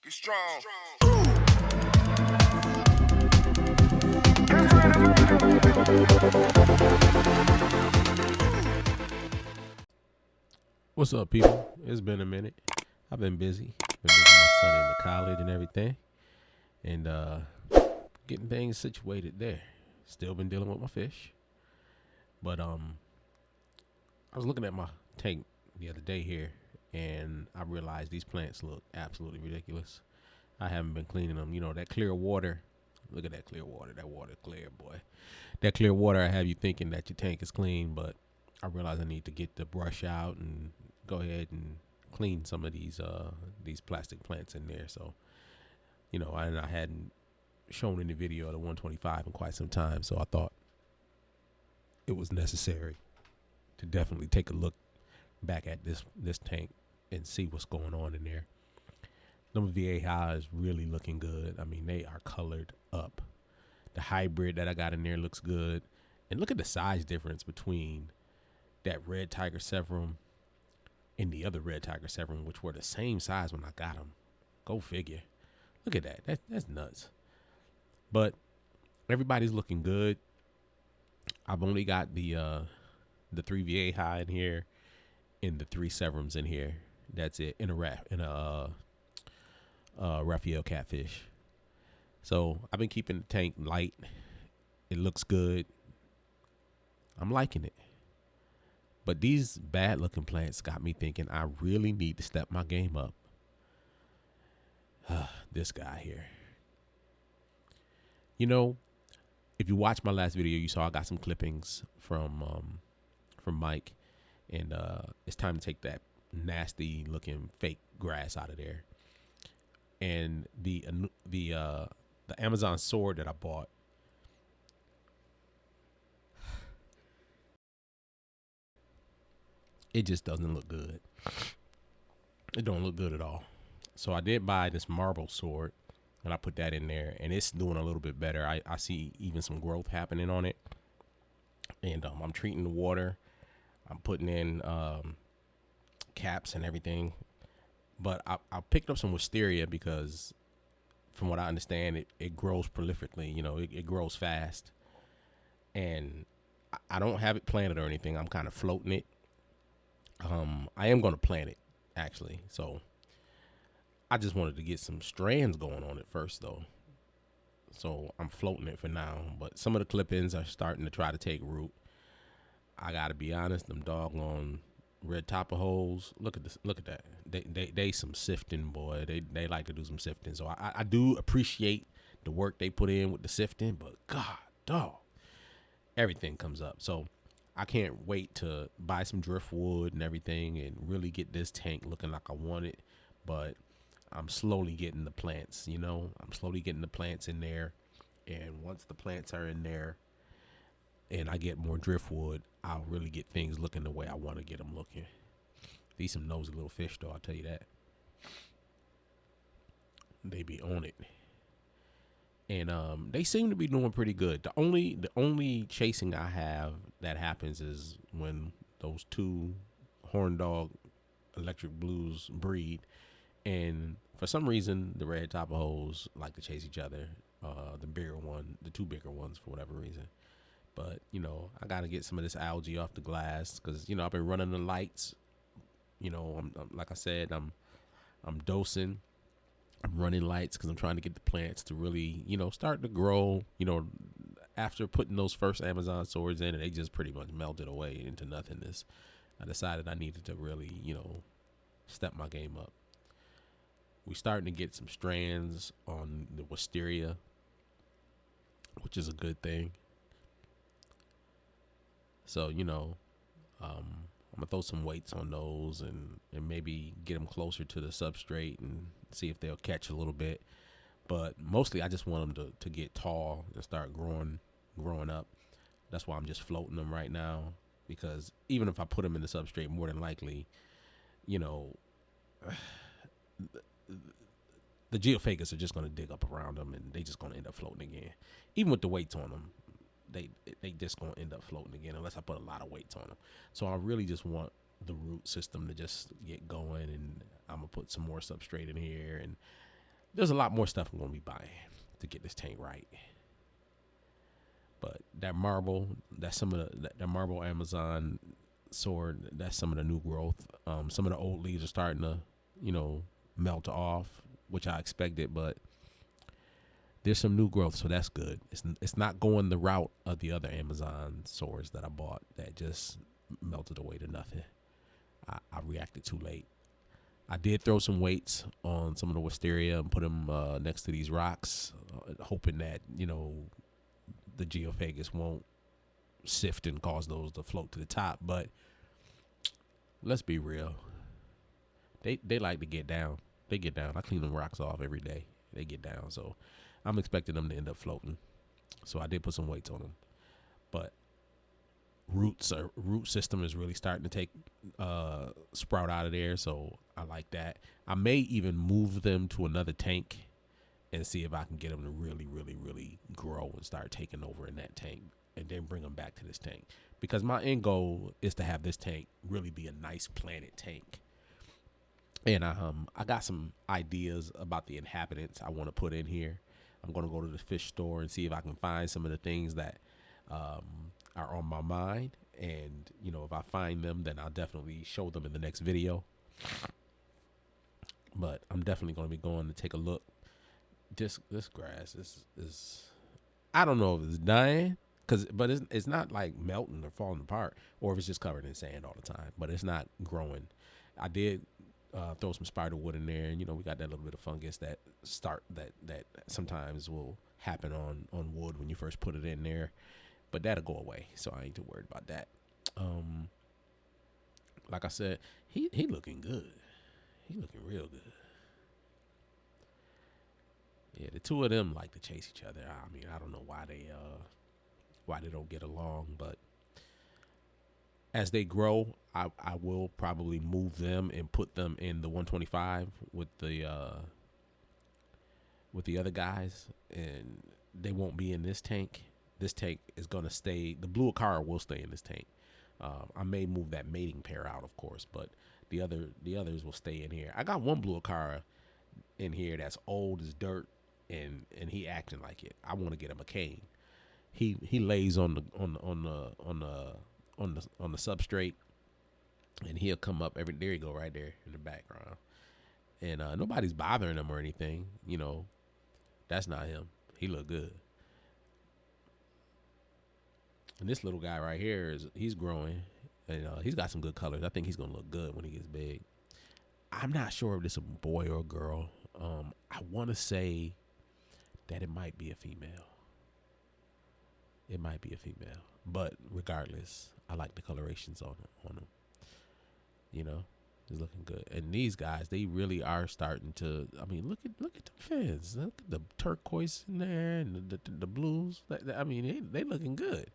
Get strong. What's up, people? It's been a minute. I've been busy. Been moving my son into college and everything, and getting things situated there. Still been dealing with my fish, but I was looking at my tank the other day here, and I realized these plants look absolutely ridiculous. I haven't been cleaning them. You know that clear water. Look at that clear water. That water clear, boy. That clear water, I have you thinking that your tank is clean, but I realize I need to get the brush out and go ahead and clean some of these plastic plants in there. So, you know, I hadn't shown any video of the 125 in quite some time, so I thought it was necessary to definitely take a look back at this tank and see what's going on in there. Number VA is really looking good. I mean, they are colored up. The hybrid that I got in there looks good. And look at the size difference between that red tiger severum and the other red tiger severum, which were the same size when I got them. Go figure. Look at that. That's nuts. But everybody's looking good. I've only got the 3 VA high in here and the 3 severums in here. That's it. In a Raphael catfish. So I've been keeping the tank light. It looks good. I'm liking it. But these bad looking plants got me thinking I really need to step my game up. This guy here. You know, if you watched my last video, you saw I got some clippings from Mike, and it's time to take that nasty looking fake grass out of there. And the Amazon sword that I bought, it just doesn't look good. It don't look good at all. So I did buy this marble sword, and I put that in there, and it's doing a little bit better. I see even some growth happening on it, and I'm treating the water. I'm putting in caps and everything. But I picked up some wisteria because, from what I understand, it grows prolifically. You know, it grows fast, and I don't have it planted or anything. I'm kind of floating it. I am going to plant it, actually. So I just wanted to get some strands going on it first, though. So I'm floating it for now. But some of the clippings are starting to try to take root. I got to be honest, them doggone red topper holes. Look at this. Look at that. They some sifting, boy. They like to do some sifting. So I do appreciate the work they put in with the sifting. But God, dog, everything comes up. So I can't wait to buy some driftwood and everything and really get this tank looking like I want it. But I'm slowly getting the plants, you know. I'm slowly getting the plants in there. And once the plants are in there and I get more driftwood, I'll really get things looking the way I want to get them looking. These some nosy little fish, though, I'll tell you that. They be on it. And they seem to be doing pretty good. The only chasing I have that happens is when those 2 horn dog electric blues breed, and for some reason the red topper holes like to chase each other. The 2 bigger ones for whatever reason. But you know, I gotta get some of this algae off the glass because you know I've been running the lights. You know, I'm like I said, I'm dosing. I'm running lights because I'm trying to get the plants to really, you know, start to grow. You know, after putting those first Amazon swords in, and they just pretty much melted away into nothingness. I decided I needed to really, you know, step my game up. We starting to get some strands on the wisteria, which is a good thing. So, you know, I'm gonna throw some weights on those and maybe get them closer to the substrate and see if they'll catch a little bit. But mostly I just want them to get tall and start growing up. That's why I'm just floating them right now, because even if I put them in the substrate, more than likely, you know, the geophagus are just going to dig up around them and they just going to end up floating again. Even with the weights on them, they just going to end up floating again unless I put a lot of weights on them. So I really just want the root system to just get going, and I'm going to put some more substrate in here, and There's a lot more stuff I'm gonna be buying to get this tank right. But that marble, that's some of that marble Amazon sword. That's some of the new growth. Some of the old leaves are starting to, melt off, which I expected. But there's some new growth, so that's good. It's not going the route of the other Amazon swords that I bought that just melted away to nothing. I reacted too late. I did throw some weights on some of the wisteria and put them next to these rocks, hoping that the geophagus won't sift and cause those to float to the top. But let's be real, they like to get down. They get down. I clean them rocks off every day. They get down, so I'm expecting them to end up floating. So I did put some weights on them, but root system is really starting to take sprout out of there, so I like that. I may even move them to another tank and see if I can get them to really, really, really grow and start taking over in that tank, and then bring them back to this tank, because my end goal is to have this tank really be a nice planted tank. And I got some ideas about the inhabitants I want to put in here. I'm going to go to the fish store and see if I can find some of the things that are on my mind. And, if I find them, then I'll definitely show them in the next video. But I'm definitely going to be going to take a look. This grass is I don't know if it's dying, but it's not like melting or falling apart, or if it's just covered in sand all the time. But it's not growing. I did throw some spider wood in there, and we got that little bit of fungus that sometimes will happen on wood when you first put it in there, but that'll go away, so I ain't too worried about that. Like I said, he looking good. He looking real good. Yeah, the two of them like to chase each other. I mean, I don't know why they don't get along, but as they grow, I will probably move them and put them in the 125 with the other guys, and they won't be in this tank. This tank is gonna stay. The blue Akara will stay in this tank. I may move that mating pair out, of course, but the others will stay in here. I got one blue Akara in here that's old as dirt, and he acting like it. I want to get him a cane. He lays on the substrate, and he'll come up every. There you go, right there in the background, and nobody's bothering him or anything. That's not him. He look good. And this little guy right here he's growing, and he's got some good colors. I think he's gonna look good when he gets big. I'm not sure if this is a boy or a girl. I want to say that it might be a female. It might be a female, but regardless, I like the colorations on them. It's looking good. And these guys, they really are starting to. I mean, look at the fins. Look at the turquoise in there and the blues. I mean, they looking good.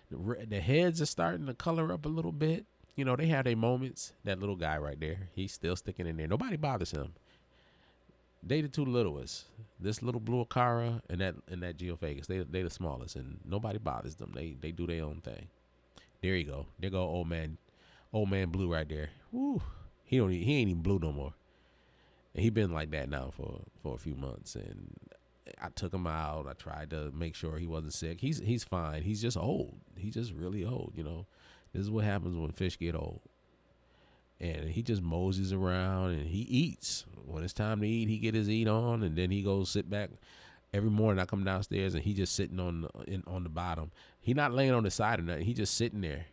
The heads are starting to color up a little bit. They have their moments. That little guy right there, he's still sticking in there. Nobody bothers him. They the two littlest. This little blue Akara and that Geophagus. They the smallest, and nobody bothers them. They do their own thing. There you go. There go old man blue right there. Woo. He ain't even blue no more. And he been like that now for a few months, and I took him out. I tried to make sure he wasn't sick. He's fine. He's just old. He's just really old. This is what happens when fish get old. And he just moseys around and he eats. When it's time to eat, he get his eat on, and then he goes sit back. Every morning I come downstairs and he just sitting on the bottom. He not laying on the side or nothing. He just sitting there.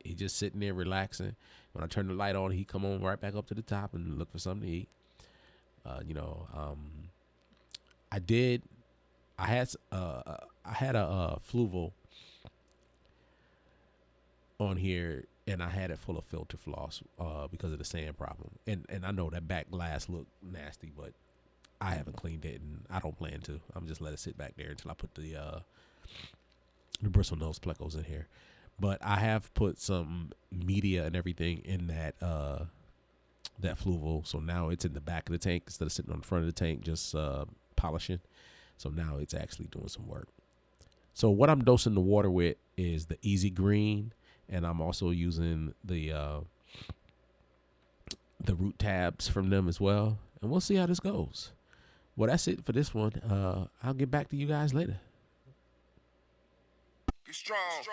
He just sitting there relaxing. When I turn the light on, he come on right back up to the top and look for something to eat. I had a fluval on here, and I had it full of filter floss because of the sand problem. And I know that back glass looked nasty, but I haven't cleaned it, and I don't plan to. I'm just let it sit back there until I put the bristlenose plecos in here. But I have put some media and everything in that fluval, so now it's in the back of the tank instead of sitting on the front of the tank just polishing. So now it's actually doing some work. So what I'm dosing the water with is the Easy Green, and I'm also using the root tabs from them as well. And we'll see how this goes. Well, that's it for this one. I'll get back to you guys later. Get strong.